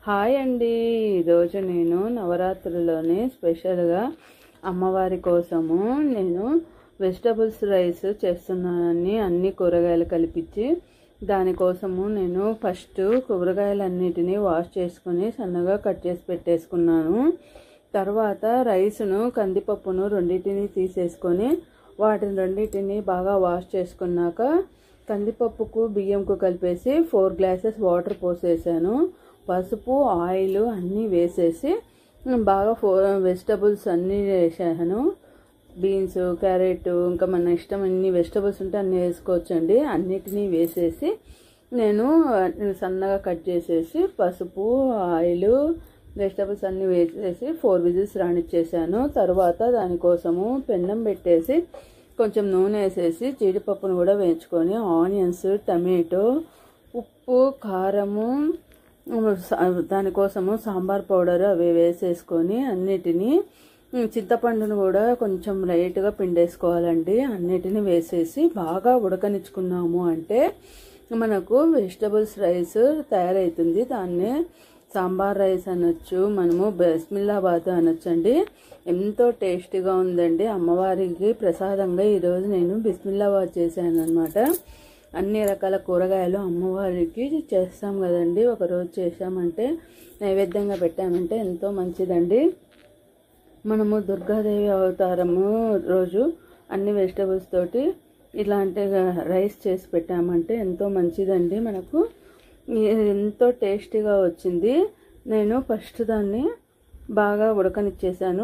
Hi అండి. ఈరోజు నేను నవరాత్రుల్లోనే స్పెషల్గా అమ్మవారి కోసము నేను వెజిటబుల్స్ రైస్ చేస్తున్నానని అన్ని కూరగాయలు కలిపించి దానికోసము నేను ఫస్ట్ కూరగాయలన్నిటినీ వాష్ చేసుకుని సన్నగా కట్ చేసి పెట్టేసుకున్నాను. తర్వాత రైస్ను కందిపప్పును రెండింటిని తీసేసుకొని వాటిని రెండింటిని బాగా వాష్ చేసుకున్నాక కందిపప్పుకు బియ్యంకు కలిపేసి 4 గ్లాసెస్ వాటర్ పోసేసాను. పసుపు ఆయిల్ అన్నీ వేసేసి బాగా వెజిటబుల్స్ అన్నీ వేసాను. బీన్స్, క్యారెట్, ఇంకా మన ఇష్టం ఎన్ని వెజిటబుల్స్ ఉంటే అన్నీ వేసుకోవచ్చండి. అన్నిటినీ వేసేసి నేను సన్నగా కట్ చేసేసి పసుపు ఆయిల్ వెజిటబుల్స్ అన్నీ వేసేసి 4 విజిల్స్ రానిచ్చేసాను. తర్వాత దానికోసము పెన్నం పెట్టేసి కొంచెం నూనె వేసేసి జీడిపప్పును కూడా వేయించుకొని ఆనియన్స్, టమాటో, ఉప్పు, కారము, దానికోసము సాంబార్ పౌడర్ అవి వేసేసుకొని అన్నిటినీ చింతపండును కూడా కొంచెం లైట్గా పిండేసుకోవాలండి. అన్నిటినీ వేసేసి బాగా ఉడకనిచ్చుకున్నాము అంటే మనకు వెజిటబుల్స్ రైస్ తయారవుతుంది. దాన్నే సాంబార్ రైస్ అనొచ్చు, మనము బిస్మిల్లాబాద్ అనొచ్చండి. ఎంతో టేస్టీగా ఉందండి. అమ్మవారికి ప్రసాదంగా ఈరోజు నేను బిస్మిల్లాబాద్ చేశాను అనమాట. అన్ని రకాల కూరగాయలు అమ్మవారికి చేస్తాం కదండి. ఒకరోజు చేసామంటే నైవేద్యంగా పెట్టామంటే ఎంతో మంచిదండి. మనము దుర్గాదేవి అవతారము రోజు అన్ని వెజిటబుల్స్ తోటి ఇలాంటి రైస్ చేసి పెట్టామంటే ఎంతో మంచిదండి. మనకు ఎంతో టేస్టీగా వచ్చింది. నేను ఫస్ట్ దాన్ని బాగా ఉడకనిచ్చేసాను.